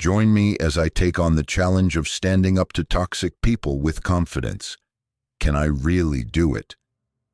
Join me as I take on the challenge of standing up to toxic people with confidence. Can I really do it?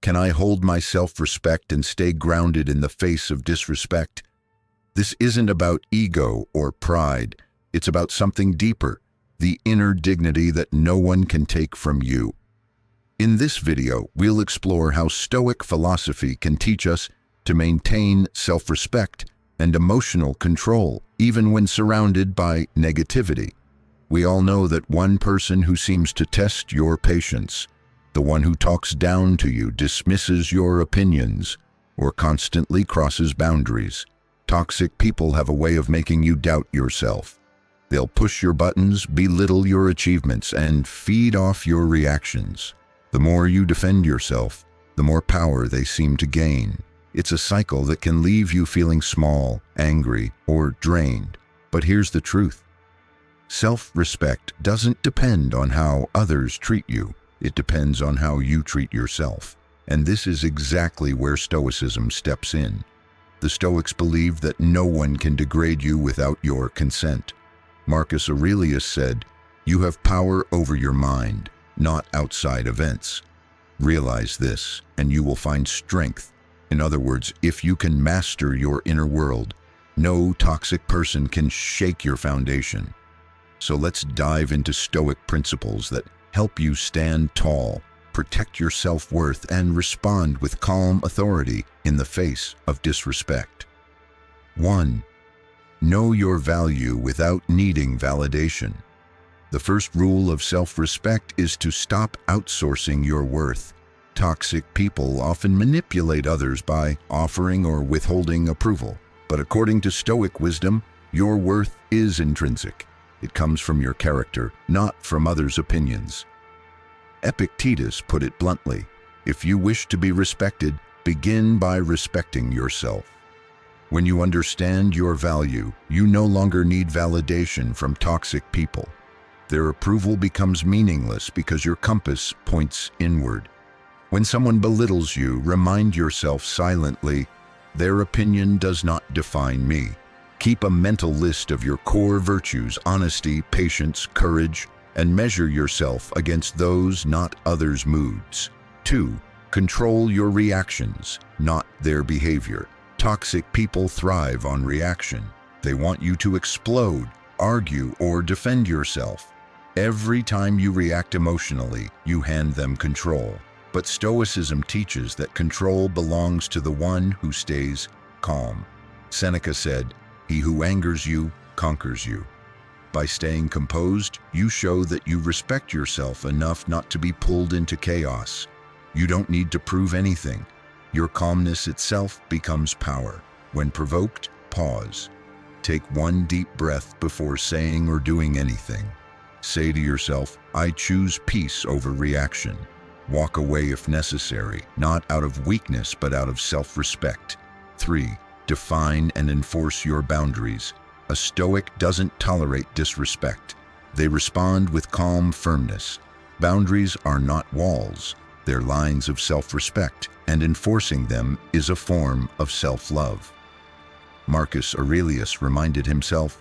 Can I hold my self-respect and stay grounded in the face of disrespect? This isn't about ego or pride. It's about something deeper, the inner dignity that no one can take from you. In this video, we'll explore how Stoic philosophy can teach us to maintain self-respect and emotional control, even when surrounded by negativity. We all know that one person who seems to test your patience, the one who talks down to you, dismisses your opinions, or constantly crosses boundaries. Toxic people have a way of making you doubt yourself. They'll push your buttons, belittle your achievements, and feed off your reactions. The more you defend yourself, the more power they seem to gain. It's a cycle that can leave you feeling small, angry, or drained. But here's the truth. Self-respect doesn't depend on how others treat you. It depends on how you treat yourself. And this is exactly where Stoicism steps in. The Stoics believe that no one can degrade you without your consent. Marcus Aurelius said, "You have power over your mind, not outside events. Realize this, and you will find strength." In other words, if you can master your inner world, no toxic person can shake your foundation. So let's dive into Stoic principles that help you stand tall, protect your self-worth, and respond with calm authority in the face of disrespect. 1. Know your value without needing validation. The first rule of self-respect is to stop outsourcing your worth. Toxic people often manipulate others by offering or withholding approval. But according to Stoic wisdom, your worth is intrinsic. It comes from your character, not from others' opinions. Epictetus put it bluntly, "If you wish to be respected, begin by respecting yourself." When you understand your value, you no longer need validation from toxic people. Their approval becomes meaningless because your compass points inward. When someone belittles you, remind yourself silently, "Their opinion does not define me." Keep a mental list of your core virtues: honesty, patience, courage, and measure yourself against those, not others' moods. 2. Control your reactions, not their behavior. Toxic people thrive on reaction. They want you to explode, argue, or defend yourself. Every time you react emotionally, you hand them control. But Stoicism teaches that control belongs to the one who stays calm. Seneca said, "He who angers you, conquers you." By staying composed, you show that you respect yourself enough not to be pulled into chaos. You don't need to prove anything. Your calmness itself becomes power. When provoked, pause. Take one deep breath before saying or doing anything. Say to yourself, "I choose peace over reaction." Walk away if necessary, not out of weakness but out of self-respect. 3. Define and enforce your boundaries. A Stoic doesn't tolerate disrespect. They respond with calm firmness. Boundaries are not walls. They're lines of self-respect, and enforcing them is a form of self-love. Marcus Aurelius reminded himself,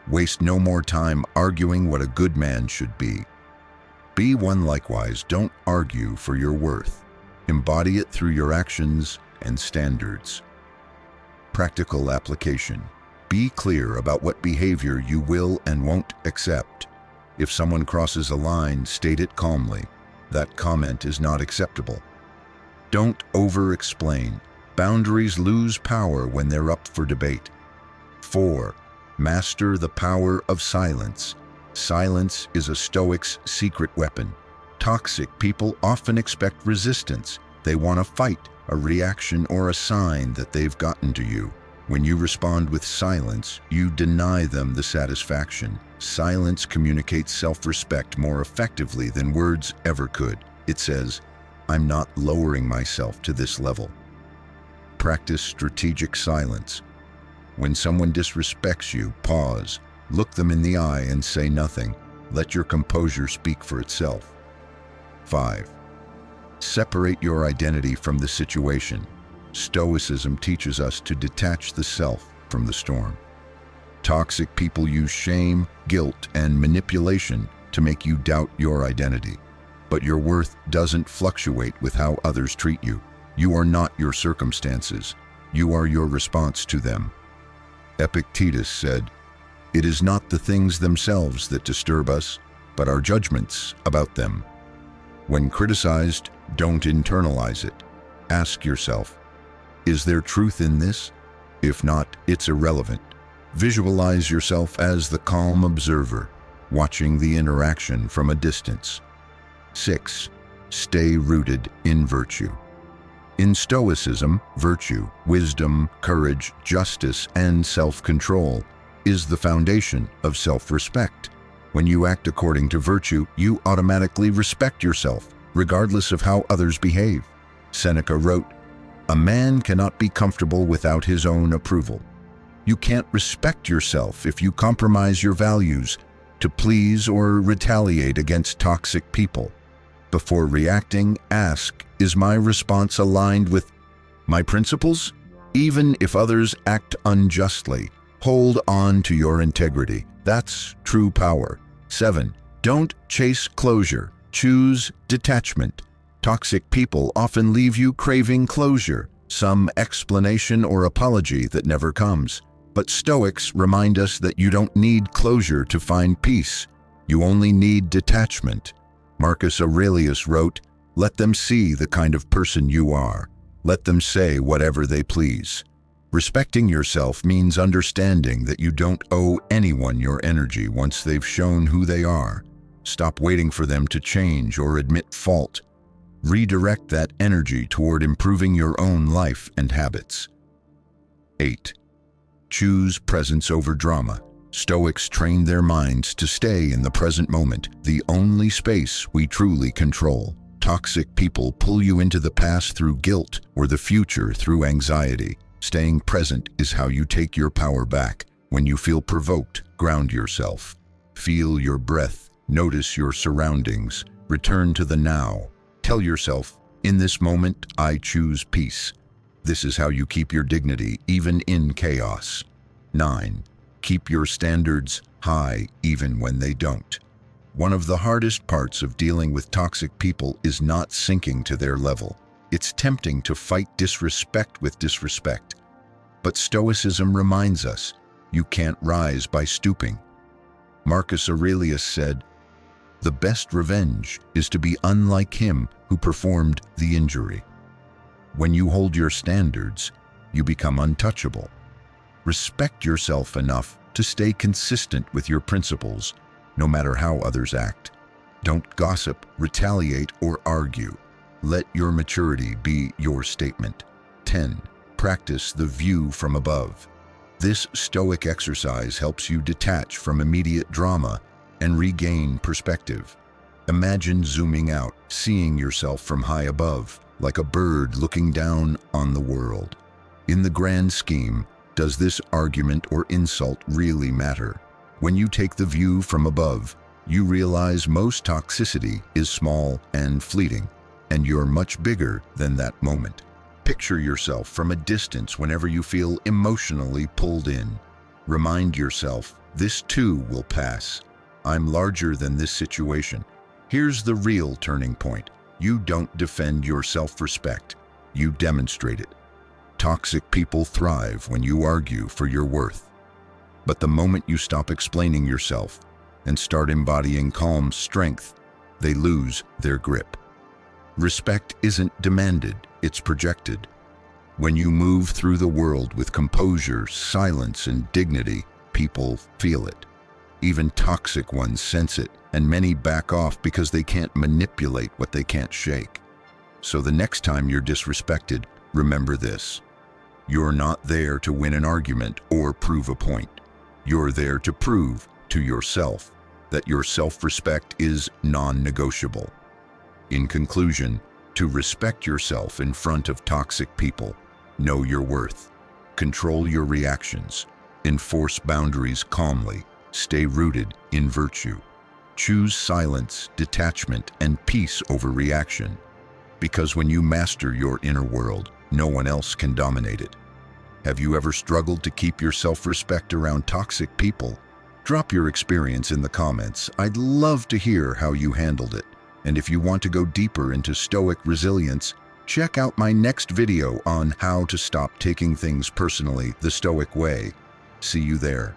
"Waste no more time arguing what a good man should be." Be one likewise. Don't argue for your worth. Embody it through your actions and standards. Practical application. Be clear about what behavior you will and won't accept. If someone crosses a line, state it calmly. That comment is not acceptable. Don't over-explain. Boundaries lose power when they're up for debate. 4. Master the power of silence. Silence is a Stoic's secret weapon. Toxic people often expect resistance. They want a fight, a reaction, or a sign that they've gotten to you. When you respond with silence, you deny them the satisfaction. Silence communicates self-respect more effectively than words ever could. It says, "I'm not lowering myself to this level." Practice strategic silence. When someone disrespects you, pause. Look them in the eye and say nothing. Let your composure speak for itself. 5. Separate your identity from the situation. Stoicism teaches us to detach the self from the storm. Toxic people use shame, guilt, and manipulation to make you doubt your identity. But your worth doesn't fluctuate with how others treat you. You are not your circumstances. You are your response to them. Epictetus said, "It is not the things themselves that disturb us, but our judgments about them." When criticized, don't internalize it. Ask yourself, is there truth in this? If not, it's irrelevant. Visualize yourself as the calm observer, watching the interaction from a distance. 6. Stay rooted in virtue. In Stoicism, virtue, wisdom, courage, justice, and self-control is the foundation of self-respect. When you act according to virtue, you automatically respect yourself, regardless of how others behave. Seneca wrote, "A man cannot be comfortable without his own approval." You can't respect yourself if you compromise your values to please or retaliate against toxic people. Before reacting, ask, is my response aligned with my principles? Even if others act unjustly, hold on to your integrity. That's true power. 7. Don't chase closure. Choose detachment. Toxic people often leave you craving closure, some explanation or apology that never comes. But Stoics remind us that you don't need closure to find peace. You only need detachment. Marcus Aurelius wrote, "Let them see the kind of person you are. Let them say whatever they please." Respecting yourself means understanding that you don't owe anyone your energy once they've shown who they are. Stop waiting for them to change or admit fault. Redirect that energy toward improving your own life and habits. 8. Choose presence over drama. Stoics train their minds to stay in the present moment, the only space we truly control. Toxic people pull you into the past through guilt or the future through anxiety. Staying present is how you take your power back. When you feel provoked, ground yourself. Feel your breath, notice your surroundings, return to the now. Tell yourself, in this moment, I choose peace. This is how you keep your dignity even in chaos. 9. Keep your standards high even when they don't. One of the hardest parts of dealing with toxic people is not sinking to their level. It's tempting to fight disrespect with disrespect. But Stoicism reminds us, you can't rise by stooping. Marcus Aurelius said, "The best revenge is to be unlike him who performed the injury." When you hold your standards, you become untouchable. Respect yourself enough to stay consistent with your principles, no matter how others act. Don't gossip, retaliate, or argue. Let your maturity be your statement. 10. Practice the view from above. This Stoic exercise helps you detach from immediate drama and regain perspective. Imagine zooming out, seeing yourself from high above, like a bird looking down on the world. In the grand scheme, does this argument or insult really matter? When you take the view from above, you realize most toxicity is small and fleeting, and you're much bigger than that moment. Picture yourself from a distance whenever you feel emotionally pulled in. Remind yourself, this too will pass. I'm larger than this situation. Here's the real turning point. You don't defend your self-respect. You demonstrate it. Toxic people thrive when you argue for your worth. But the moment you stop explaining yourself and start embodying calm strength, they lose their grip. Respect isn't demanded, it's projected. When you move through the world with composure, silence, and dignity, people feel it. Even toxic ones sense it, and many back off because they can't manipulate what they can't shake. So the next time you're disrespected, remember this. You're not there to win an argument or prove a point. You're there to prove to yourself that your self-respect is non-negotiable. In conclusion, to respect yourself in front of toxic people, know your worth, control your reactions, enforce boundaries calmly, stay rooted in virtue. Choose silence, detachment, and peace over reaction, because when you master your inner world, no one else can dominate it. Have you ever struggled to keep your self-respect around toxic people? Drop your experience in the comments. I'd love to hear how you handled it. And if you want to go deeper into Stoic resilience, check out my next video on how to stop taking things personally the Stoic way. See you there.